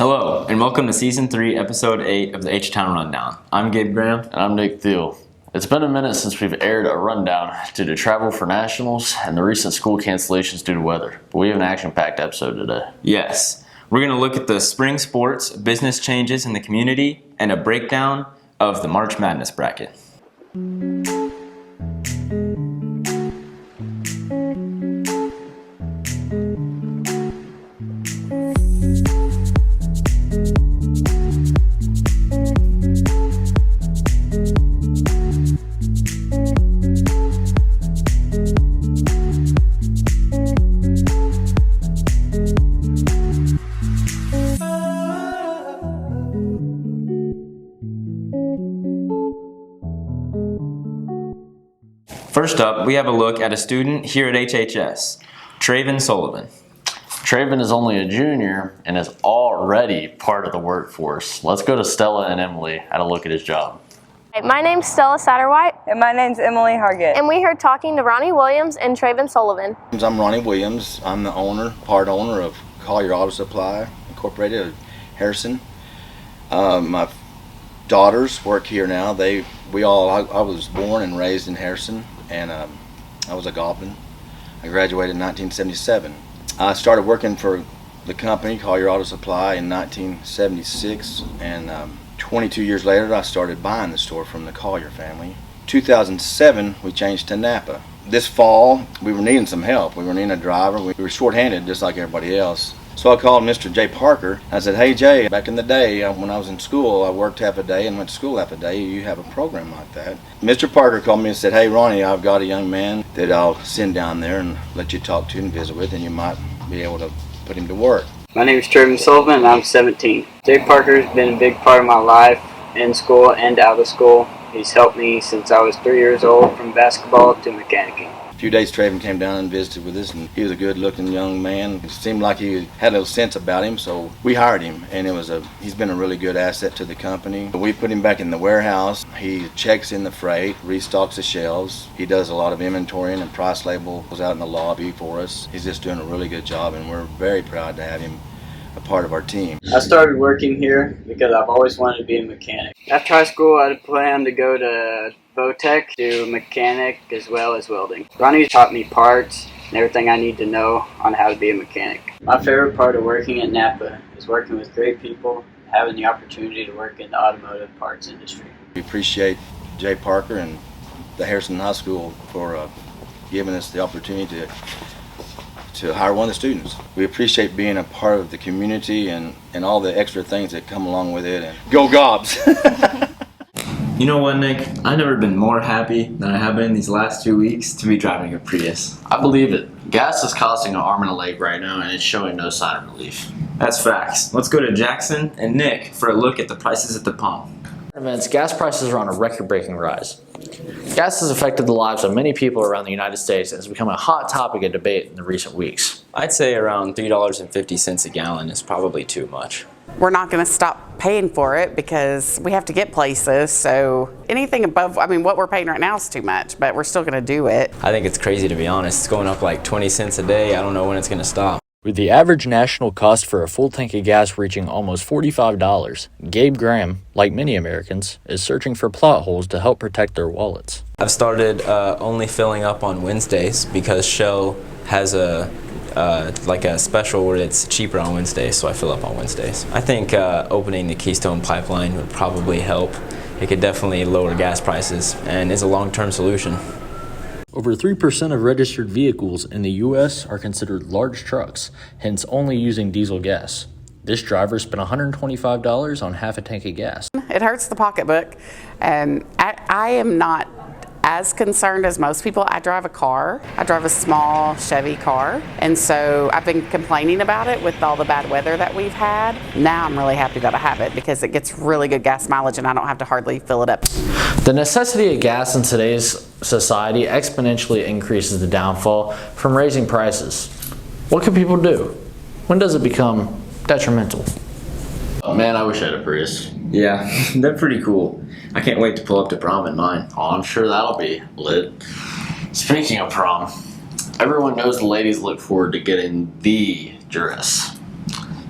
Hello, and welcome to Season 3, Episode 8 of the H-Town Rundown. I'm Gabe Graham. And I'm Nick Thiel. It's been a minute since we've aired a rundown due to travel for nationals and the recent school cancellations due to weather. But we have an action-packed episode today. Yes, we're going to look at the spring sports, business changes in the community, and a breakdown of the March Madness bracket. First up, we have a look at a student here at HHS, Treyvan Sullivan. Treyvan is only a junior and is already part of the workforce. Let's go to Stella and Emily at a look at his job. My name's Stella Satterwhite. And my name's Emily Hargett. And we're here talking to Ronnie Williams and Treyvan Sullivan. I'm Ronnie Williams. I'm the part owner of Collier Auto Supply Incorporated of Harrison. My daughters work here now. I was born and raised in Harrison, and I was a Goblin. I graduated in 1977. I started working for the company, Collier Auto Supply, in 1976, and 22 years later I started buying the store from the Collier family. 2007 we changed to NAPA. This fall we were needing some help. We were needing a driver. We were short-handed just like everybody else. So I called Mr. Jay Parker. I said, "Hey Jay, back in the day when I was in school, I worked half a day and went to school half a day. You have a program like that?" Mr. Parker called me and said, "Hey Ronnie, I've got a young man that I'll send down there and let you talk to and visit with, and you might be able to put him to work." My name is Treyvan Sullivan and I'm 17. Jay Parker has been a big part of my life in school and out of school. He's helped me since I was 3 years old, from basketball to mechanicking. A few days Treyvan came down and visited with us, and he was a good looking young man. It seemed like he had a little sense about him, so we hired him, and he's been a really good asset to the company. We put him back in the warehouse. He checks in the freight, restocks the shelves. He does a lot of inventorying and price labels out in the lobby for us. He's just doing a really good job, and we're very proud to have him a part of our team. I started working here because I've always wanted to be a mechanic. After high school, I had planned to go to Votech, do mechanic as well as welding. Ronnie taught me parts and everything I need to know on how to be a mechanic. My favorite part of working at NAPA is working with great people, having the opportunity to work in the automotive parts industry. We appreciate Jay Parker and the Harrison High School for giving us the opportunity to hire one of the students. We appreciate being a part of the community and all the extra things that come along with it. And go Gobs! You know what, Nick? I've never been more happy than I have been these last 2 weeks to be driving a Prius. I believe it. Gas is costing an arm and a leg right now, and it's showing no sign of relief. That's facts. Let's go to Jackson and Nick for a look at the prices at the pump. Events, gas prices are on a record-breaking rise. Gas has affected the lives of many people around the United States and has become a hot topic of debate in the recent weeks. I'd say around $3.50 a gallon is probably too much. We're not going to stop paying for it because we have to get places. So anything above, what we're paying right now is too much, but we're still going to do it. I think it's crazy, to be honest. It's going up like 20 cents a day. I don't know when it's going to stop. With the average national cost for a full tank of gas reaching almost $45, Gabe Graham, like many Americans, is searching for plot holes to help protect their wallets. I've started only filling up on Wednesdays because Shell has a special where it's cheaper on Wednesdays, so I fill up on Wednesdays. I think opening the Keystone Pipeline would probably help. It could definitely lower gas prices and is a long-term solution. Over 3% of registered vehicles in the U.S. are considered large trucks, hence only using diesel gas. This driver spent $125 on half a tank of gas. It hurts the pocketbook, and I am not as concerned as most people. I drive a car. I drive a small Chevy car, and so I've been complaining about it with all the bad weather that we've had. Now I'm really happy that I have it because it gets really good gas mileage and I don't have to hardly fill it up. The necessity of gas in today's society exponentially increases the downfall from raising prices. What can people do? When does it become detrimental? Oh man, I wish I had a Prius. Yeah, they're pretty cool. I can't wait to pull up to prom in mine. Oh, I'm sure that'll be lit. Speaking of prom, everyone knows the ladies look forward to getting the dress.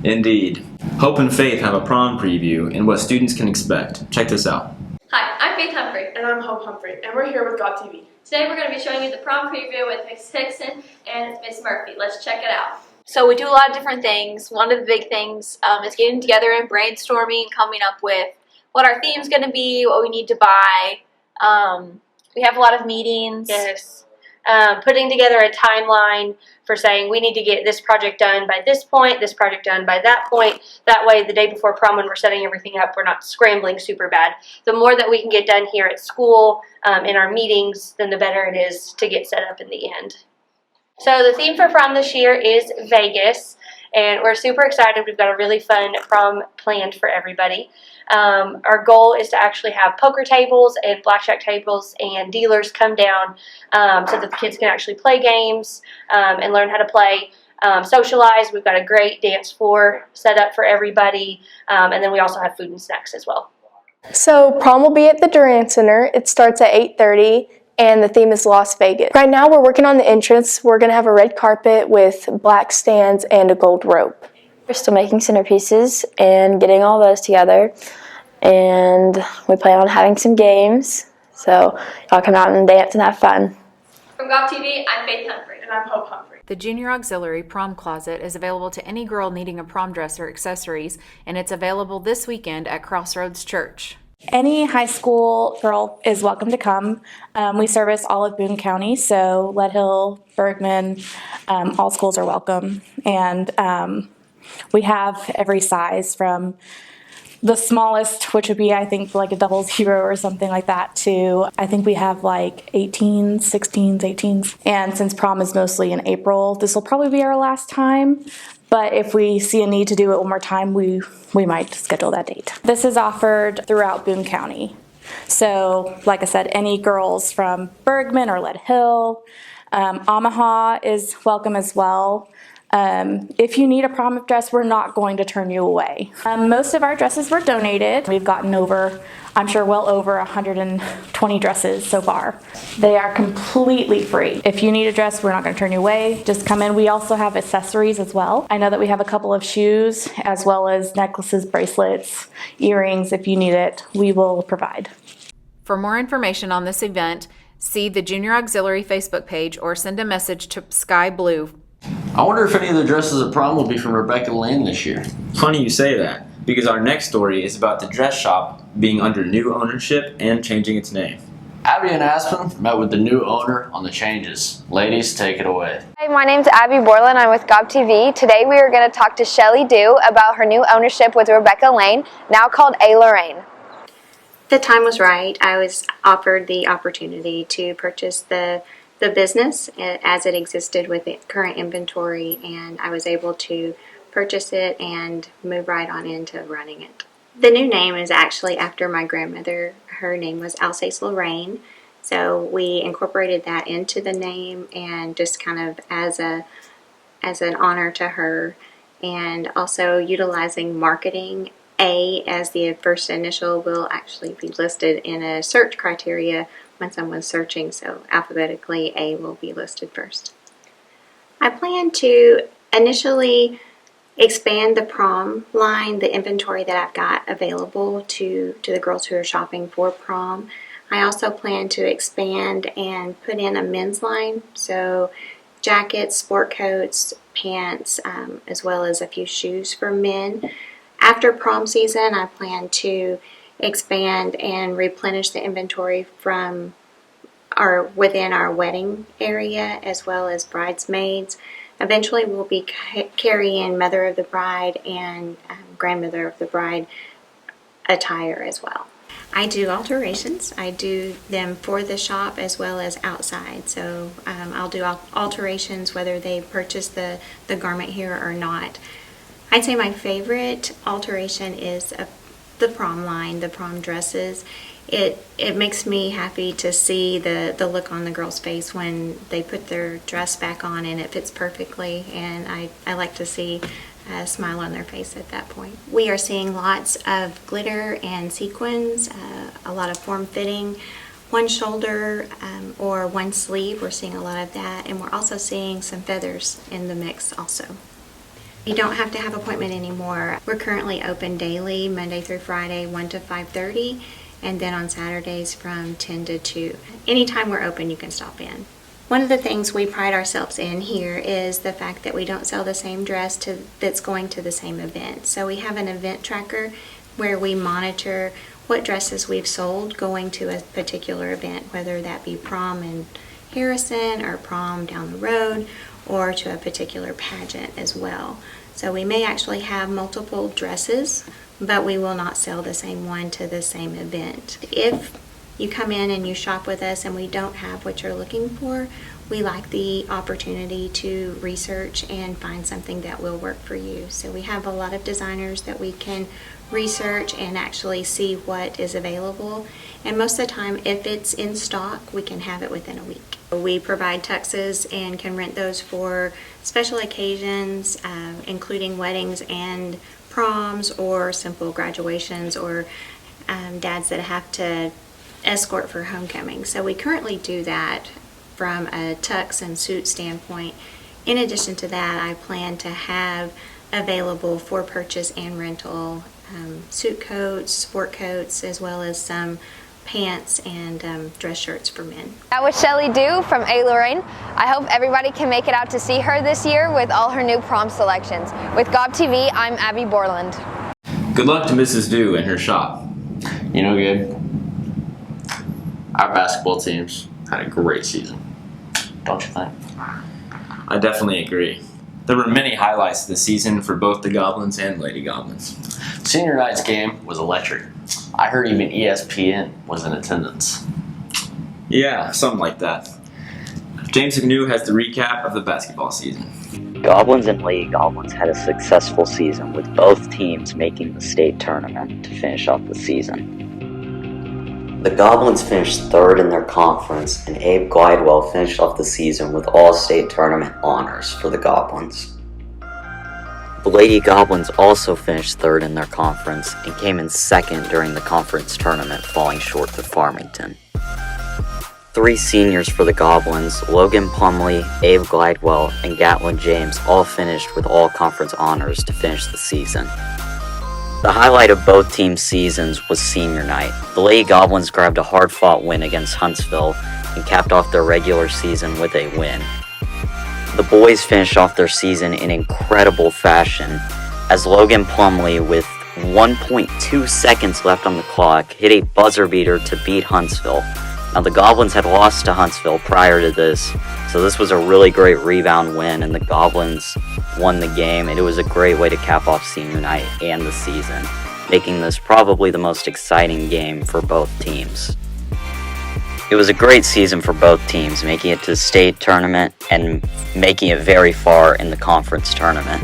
Indeed. Hope and Faith have a prom preview and what students can expect. Check this out. Hi, I'm Faith Humphrey. And I'm Hope Humphrey, and we're here with GovTV. Today we're going to be showing you the prom preview with Miss Hickson and Miss Murphy. Let's check it out. So we do a lot of different things. One of the big things is getting together and brainstorming, coming up with what our theme's going to be, what we need to buy. We have a lot of meetings. Yes. Putting together a timeline for saying we need to get this project done by this point, this project done by that point. That way the day before prom when we're setting everything up, we're not scrambling super bad. The more that we can get done here at school in our meetings, then the better it is to get set up in the end. So the theme for prom this year is Vegas, and we're super excited. We've got a really fun prom planned for everybody. Our goal is to actually have poker tables and blackjack tables and dealers come down so that the kids can actually play games and learn how to play, socialize. We've got a great dance floor set up for everybody, and then we also have food and snacks as well. So prom will be at the Durant Center. It starts at 8:30. And the theme is Las Vegas. Right now we're working on the entrance. We're going to have a red carpet with black stands and a gold rope. We're still making centerpieces and getting all those together. And we plan on having some games. So y'all come out and dance and have fun. From GovTV, I'm Faith Humphrey. And I'm Hope Humphrey. The Junior Auxiliary Prom Closet is available to any girl needing a prom dress or accessories, and it's available this weekend at Crossroads Church. Any high school girl is welcome to come. We service all of Boone County, so Lead Hill, Bergman, all schools are welcome. And we have every size from the smallest, which would be, I think, like a 00 or something like that, to I think we have like 18s, 16s, 18s. And since prom is mostly in April, this will probably be our last time. But if we see a need to do it one more time, we might schedule that date. This is offered throughout Boone County. So, like I said, any girls from Bergman or Lead Hill, Omaha is welcome as well. If you need a prom dress, we're not going to turn you away. Most of our dresses were donated. We've gotten over, I'm sure, well over 120 dresses so far. They are completely free. If you need a dress, we're not going to turn you away. Just come in. We also have accessories as well. I know that we have a couple of shoes as well as necklaces, bracelets, earrings. If you need it, we will provide. For more information on this event, see the Junior Auxiliary Facebook page or send a message to Sky Blue. I wonder if any of the dresses at prom will be from Rebecca Lynn this year. Funny you say that, because our next story is about the dress shop being under new ownership and changing its name. Abby and Aspen met with the new owner on the changes. Ladies, take it away. Hi, my name's Abby Borland. I'm with GovTV. Today we are going to talk to Shelly Dew about her new ownership with Rebecca Lane, now called Lorraine. The time was right. I was offered the opportunity to purchase the business as it existed with the current inventory, and I was able to purchase it and move right on into running it. The new name is actually after my grandmother. Her name was Alsace Lorraine, so we incorporated that into the name and just kind of as an honor to her, and also utilizing marketing. A as the first initial will actually be listed in a search criteria when someone's searching, so alphabetically A will be listed first. I plan to initially expand the prom line, the inventory that I've got available to the girls who are shopping for prom. I also plan to expand and put in a men's line, so jackets, sport coats, pants, as well as a few shoes for men. After prom season, I plan to expand and replenish the inventory from within our wedding area as well as bridesmaids. Eventually we'll be carrying mother of the bride and grandmother of the bride attire as well. I do alterations. I do them for the shop as well as outside. So I'll do alterations whether they purchase the garment here or not. I'd say my favorite alteration is the prom line, the prom dresses. It makes me happy to see the look on the girl's face when they put their dress back on and it fits perfectly, and I like to see a smile on their face at that point. We are seeing lots of glitter and sequins, a lot of form-fitting, one shoulder or one sleeve. We're seeing a lot of that, and we're also seeing some feathers in the mix also. You don't have to have an appointment anymore. We're currently open daily, Monday through Friday, 1 to 5:30, and then on Saturdays from 10 to 2. Anytime we're open, you can stop in. One of the things we pride ourselves in here is the fact that we don't sell the same dress that's going to the same event. So we have an event tracker where we monitor what dresses we've sold going to a particular event, whether that be prom in Harrison or prom down the road, or to a particular pageant as well. So we may actually have multiple dresses, but we will not sell the same one to the same event. If you come in and you shop with us and we don't have what you're looking for, we like the opportunity to research and find something that will work for you. So we have a lot of designers that we can research and actually see what is available. And most of the time, if it's in stock, we can have it within a week. We provide tuxes and can rent those for special occasions, including weddings and proms or simple graduations, or dads that have to escort for homecoming. So we currently do that from a tux and suit standpoint. In addition to that, I plan to have available for purchase and rental suit coats, sport coats, as well as some pants and dress shirts for men. That was Shelly Dew from Lorraine. I hope everybody can make it out to see her this year with all her new prom selections. With GovTV, I'm Abby Borland. Good luck to Mrs. Dew and her shop. You know, Gabe, our basketball teams had a great season. Don't you think? I definitely agree. There were many highlights this season for both the Goblins and Lady Goblins. Senior night's game was electric. I heard even ESPN was in attendance. Yeah, something like that. James McNew has the recap of the basketball season. Goblins and Lady Goblins had a successful season, with both teams making the state tournament to finish off the season. The Goblins finished third in their conference, and Abe Glidewell finished off the season with all-state tournament honors for the Goblins. The Lady Goblins also finished third in their conference and came in second during the conference tournament, falling short to Farmington. 3 seniors for the Goblins, Logan Plumley, Abe Glidewell, and Gatlin James, all finished with all-conference honors to finish the season. The highlight of both teams' seasons was senior night. The Lady Goblins grabbed a hard-fought win against Huntsville and capped off their regular season with a win. The boys finished off their season in incredible fashion, as Logan Plumley, with 1.2 seconds left on the clock, hit a buzzer beater to beat Huntsville. Now, the Goblins had lost to Huntsville prior to this, so this was a really great rebound win, and the Goblins won the game, and it was a great way to cap off senior night and the season, making this probably the most exciting game for both teams. It was a great season for both teams, making it to the state tournament and making it very far in the conference tournament.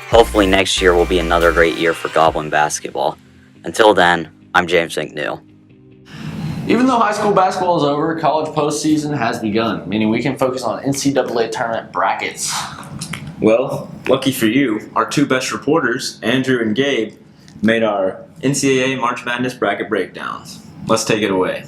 Hopefully next year will be another great year for Goblin basketball. Until then, I'm James McNew. Even though high school basketball is over, college postseason has begun, meaning we can focus on NCAA tournament brackets. Well, lucky for you, our 2 best reporters, Andrew and Gabe, made our NCAA March Madness bracket breakdowns. Let's take it away.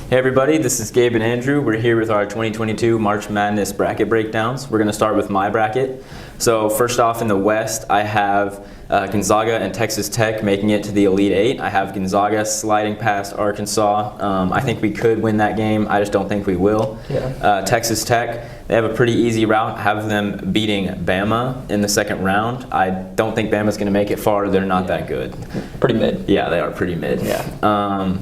Hey everybody, this is Gabe and Andrew. We're here with our 2022 March Madness bracket breakdowns. We're going to start with my bracket. So first off, in the West, I have Gonzaga and Texas Tech making it to the Elite Eight. I have Gonzaga sliding past Arkansas. I think we could win that game. I just don't think we will. Yeah. Texas Tech, they have a pretty easy route. I have them beating Bama in the second round. I don't think Bama's going to make it far. They're not that good. Pretty mid. Yeah, they are pretty mid. Yeah.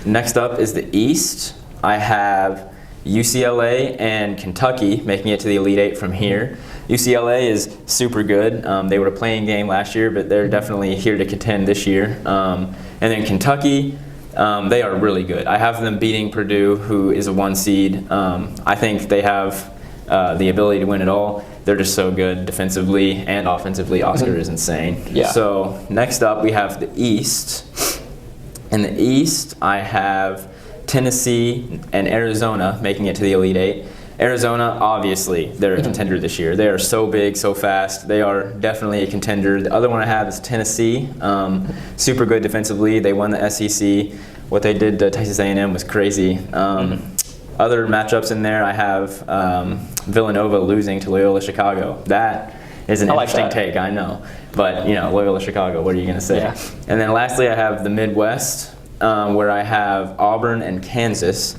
Next up is the East. I have UCLA and Kentucky making it to the Elite Eight from here. UCLA is super good. They were a playing game last year, but they're definitely here to contend this year. And then Kentucky, they are really good. I have them beating Purdue, who is a 1 seed. I think they have the ability to win it all. They're just so good defensively and offensively. Oscar is insane. Yeah. So next up, we have the East. In the East, I have Tennessee and Arizona making it to the Elite Eight. Arizona, obviously, they're a contender this year. They are so big, so fast. They are definitely a contender. The other one I have is Tennessee. Super good defensively. They won the SEC. What they did to Texas A&M was crazy. Other matchups in there, I have Villanova losing to Loyola Chicago. That is an I like interesting that. take, I know. But, Loyola Chicago, what are you going to say? Yeah. And then lastly, I have the Midwest, where I have Auburn and Kansas.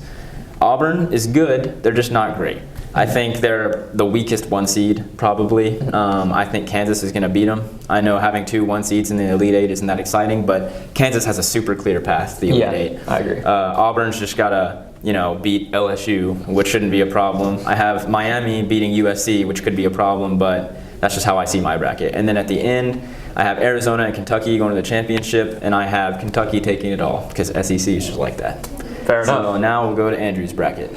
Auburn is good, they're just not great. I think they're the weakest 1 seed, probably. I think Kansas is going to beat them. I know having 2 1 seeds in the Elite Eight isn't that exciting, but Kansas has a super clear path to the Elite Eight. I agree. Auburn's just got to, beat LSU, which shouldn't be a problem. I have Miami beating USC, which could be a problem, but that's just how I see my bracket. And then at the end, I have Arizona and Kentucky going to the championship, and I have Kentucky taking it all because SEC is just like that. Fair enough. So now we'll go to Andrew's bracket.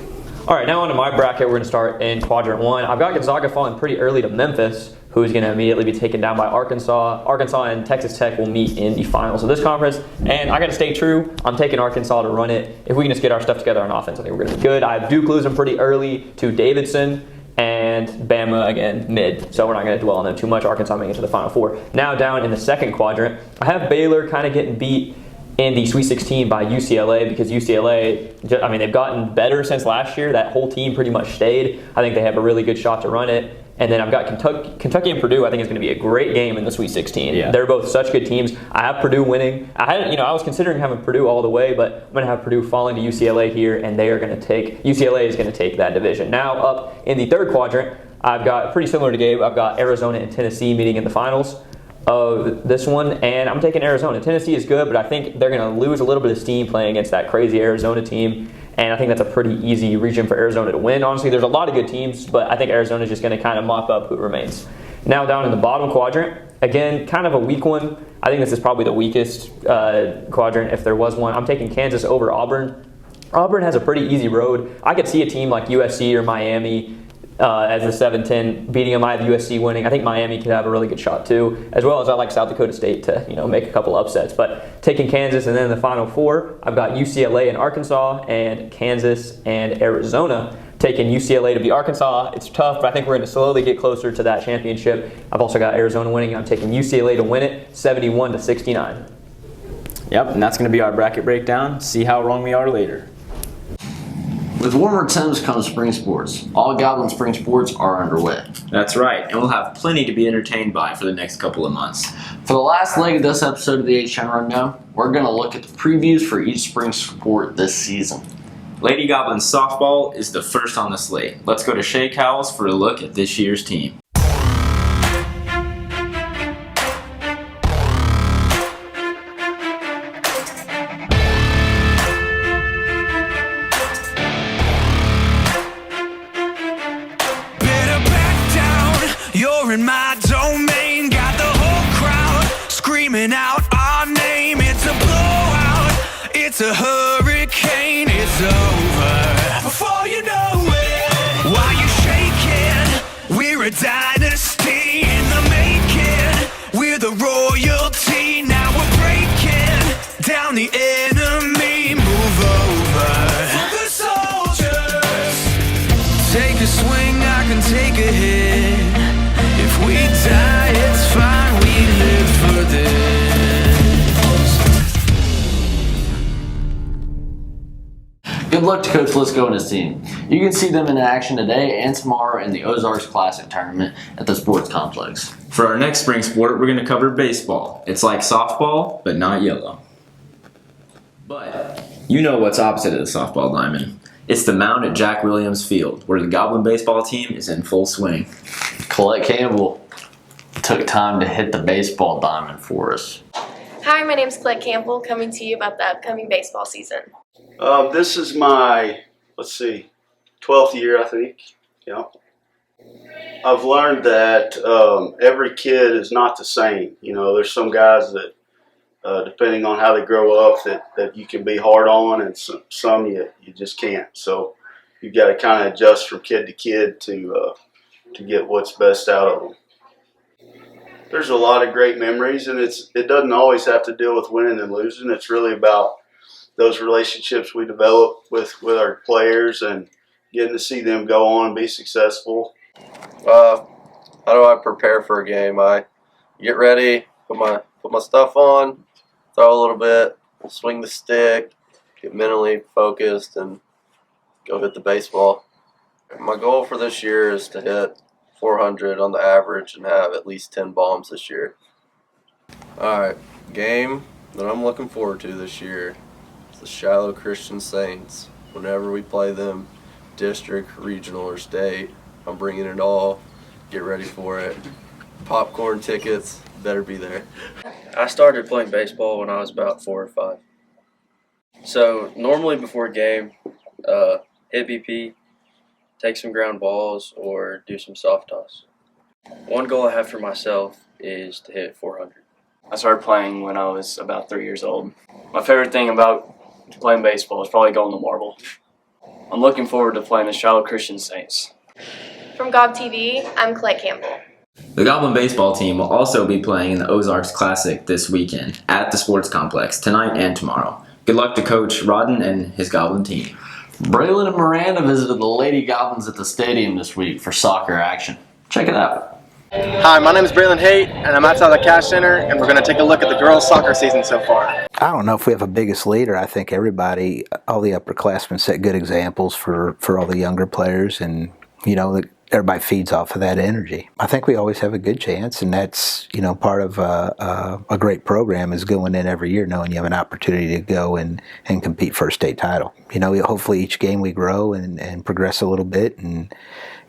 All right, now onto my bracket. We're going to start in quadrant 1. I've got Gonzaga falling pretty early to Memphis, who's going to immediately be taken down by Arkansas. Arkansas and Texas Tech will meet in the finals of this conference. And I got to stay true. I'm taking Arkansas to run it. If we can just get our stuff together on offense, I think we're going to be good. I have Duke losing pretty early to Davidson, and Bama, again, mid. So we're not going to dwell on them too much. Arkansas making it to the Final Four. Now down in the second quadrant, I have Baylor kind of getting beat in the Sweet 16 by UCLA because UCLA, they've gotten better since last year. That whole team pretty much stayed. I think they have a really good shot to run it. And then I've got Kentucky and Purdue. I think it's going to be a great game in the Sweet 16. Yeah. They're both such good teams. I have Purdue winning. I was considering having Purdue all the way, but I'm going to have Purdue falling to UCLA here, and UCLA is going to take that division. Now up in the third quadrant, I've got pretty similar to Gabe. I've got Arizona and Tennessee meeting in the finals of this one, and I'm taking Arizona. Tennessee is good, but I think they're going to lose a little bit of steam playing against that crazy Arizona team, and I think that's a pretty easy region for Arizona to win. Honestly, there's a lot of good teams, but I think Arizona's just going to kind of mop up who remains. Now down in the bottom quadrant, again, kind of a weak one. I think this is probably the weakest quadrant if there was one. I'm taking Kansas over Auburn. Auburn has a pretty easy road. I could see a team like USC or Miami as the 7-10 beating them. I have USC winning. I think Miami could have a really good shot too, as well as I like South Dakota State to make a couple upsets. But taking Kansas, and then in the Final Four, I've got UCLA and Arkansas, and Kansas and Arizona. Taking UCLA to beat Arkansas. It's tough, but I think we're going to slowly get closer to that championship. I've also got Arizona winning. I'm taking UCLA to win it, 71-69. Yep, and that's going to be our bracket breakdown. See how wrong we are later. With warmer temps comes spring sports. All Goblin spring sports are underway. That's right, and we'll have plenty to be entertained by for the next couple of months. For the last leg of this episode of the H-Town Rundown, we're going to look at the previews for each spring sport this season. Lady Goblin softball is the first on the slate. Let's go to Shea Cowles for a look at this year's team. In my domain, got the whole crowd screaming out our name. It's a blowout, it's a hurricane, it's over before you know it. Why you shaking? We're a dynasty in the making. We're the royalty, now we're breaking down the enemy. Move over for the soldiers. Take a swing, I can take a hit. If we die, it's fine, we live for this. Good luck to Coach Lisco and his team. You can see them in action today and tomorrow in the Ozarks Classic Tournament at the Sports Complex. For our next spring sport, we're going to cover baseball. It's like softball, but not yellow. But you know what's opposite of the softball diamond. It's the mound at Jack Williams Field, where the Goblin baseball team is in full swing. Colette Campbell took time to hit the baseball diamond for us. Hi, my name's Colette Campbell, coming to you about the upcoming baseball season. This is my, 12th year, I think. Yeah. I've learned that every kid is not the same. There's some guys that, depending on how they grow up, that you can be hard on, and some you just can't. So you've got to kind of adjust from kid to kid to get what's best out of them. There's a lot of great memories, and it doesn't always have to deal with winning and losing. It's really about those relationships we develop with our players and getting to see them go on and be successful. How do I prepare for a game? I get ready, put my stuff on, throw a little bit, swing the stick, get mentally focused, and go hit the baseball. My goal for this year is to hit 400 on the average and have at least 10 bombs this year. Alright, game that I'm looking forward to this year is the Shiloh Christian Saints. Whenever we play them, district, regional, or state, I'm bringing it all. Get ready for it. Popcorn tickets, better be there. I started playing baseball when I was about 4 or 5. So normally before a game, hit BP, take some ground balls, or do some soft toss. One goal I have for myself is to hit 400. I started playing when I was about 3 years old. My favorite thing about playing baseball is probably going to marble. I'm looking forward to playing the Shiloh Christian Saints. From Gob TV, I'm Clay Campbell. The Goblin baseball team will also be playing in the Ozarks Classic this weekend at the Sports Complex tonight and tomorrow. Good luck to Coach Rodden and his Goblin team. Braylon and Miranda visited the Lady Goblins at the stadium this week for soccer action. Check it out. Hi, my name is Braylon Haight, and I'm outside the Cash Center, and we're going to take a look at the girls' soccer season so far. I don't know if we have a biggest leader. I think everybody, all the upperclassmen set good examples for all the younger players, and, you know, everybody feeds off of that energy. I think we always have a good chance, and that's, you know, part of a great program is going in every year knowing you have an opportunity to go and compete for a state title. You know, hopefully each game we grow and progress a little bit and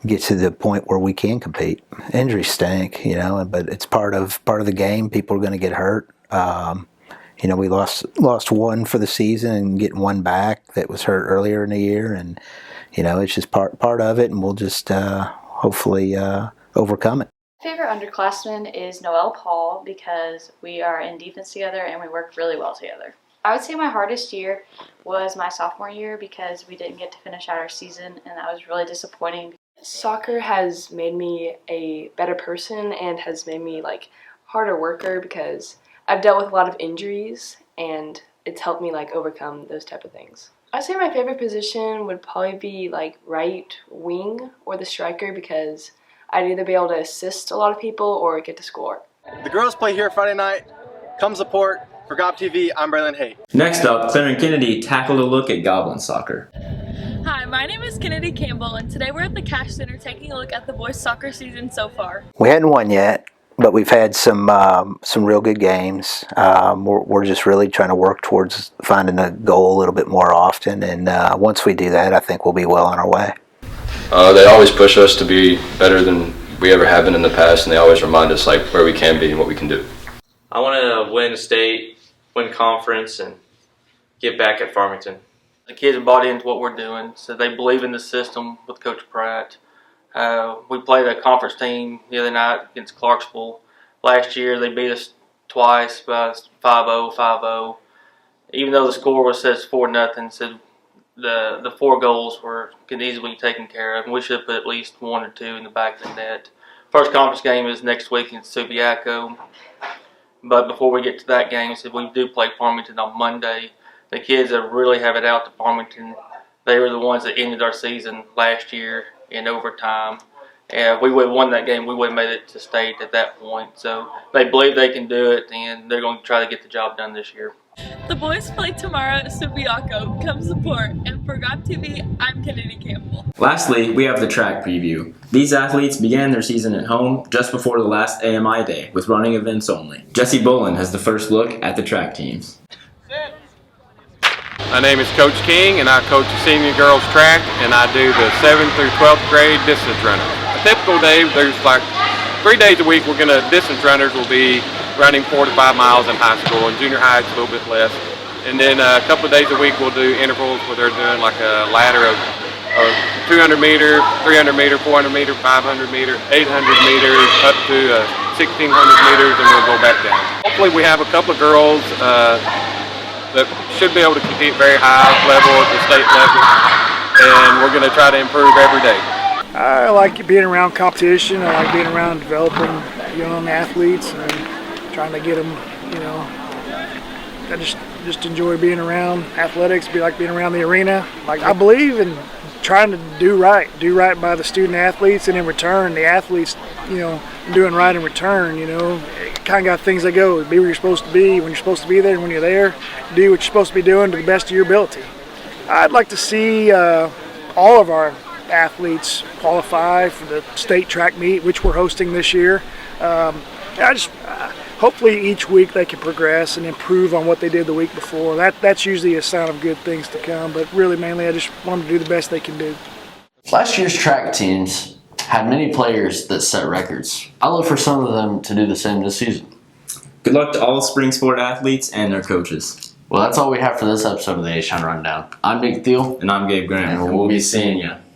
get to the point where we can compete. Injuries stink, you know, but it's part of the game. People are going to get hurt. You know, we lost one for the season and getting one back that was hurt earlier in the year, and you know, it's just part of it, and we'll just hopefully overcome it. Favorite underclassman is Noelle Paul because we are in defense together and we work really well together. I would say my hardest year was my sophomore year because we didn't get to finish out our season, and that was really disappointing. Soccer has made me a better person and has made me like harder worker because I've dealt with a lot of injuries and it's helped me like overcome those type of things. I'd say my favorite position would probably be like right wing or the striker because I'd either be able to assist a lot of people or get to score. The girls play here Friday night. Come support. For Gob TV, I'm Braylon Haight. Next up, Claire and Kennedy tackled a look at Goblin soccer. Hi, my name is Kennedy Campbell, and today we're at the Cash Center taking a look at the boys soccer season so far. We hadn't won yet, but we've had some real good games. We're just really trying to work towards finding a goal a little bit more often, and once we do that, I think we'll be well on our way. They always push us to be better than we ever have been in the past, and they always remind us like where we can be and what we can do. I want to win state, win conference, and get back at Farmington. The kids have bought into what we're doing, so they believe in the system with Coach Pratt. We played a conference team the other night against Clarksville. Last year they beat us twice by 5-0, 5-0. Even though the score was says 4-0, so the 4 goals could easily be taken care of. And we should have put at least 1 or 2 in the back of the net. First conference game is next week in Subiaco. But before we get to that game, so we do play Farmington on Monday. The kids that really have it out to Farmington, they were the ones that ended our season last year in overtime. And if we would have won that game, we would have made it to state at that point. So they believe they can do it, and they're going to try to get the job done this year. The boys play tomorrow at Subiaco. Come support. And for Gob TV, I'm Kennedy Campbell. Lastly, we have the track preview. These athletes began their season at home just before the last AMI day with running events only. Jesse Bolin has the first look at the track teams. My name is Coach King, and I coach the senior girls track, and I do the 7th through 12th grade distance runner. A typical day, there's like 3 days a week distance runners will be running 4 to 5 miles in high school, and junior high it's a little bit less. And then a couple of days a week we'll do intervals where they're doing like a ladder of 200 meter, 300 meter, 400 meter, 500 meter, 800 meters, up to 1,600 meters, and we'll go back down. Hopefully we have a couple of girls that should be able to compete very high level at the state level, and we're going to try to improve every day. I like being around competition. I like being around developing young athletes and trying to get them, you know, I just enjoy being around athletics, like being around the arena. Like I believe in trying to do right by the student athletes, and in return the athletes, you know, doing right in return, you know. Kind of got things that go, be where you're supposed to be, when you're supposed to be there, and when you're there, do what you're supposed to be doing to the best of your ability. I'd like to see all of our athletes qualify for the state track meet, which we're hosting this year. Hopefully each week they can progress and improve on what they did the week before. That's usually a sign of good things to come, but really mainly I just want them to do the best they can do. Last year's track teams had many players that set records. I look for some of them to do the same this season. Good luck to all spring sport athletes and their coaches. Well, that's all we have for this episode of the A-Shine Rundown. I'm Nick Thiel. And I'm Gabe Graham. And we'll be seeing you.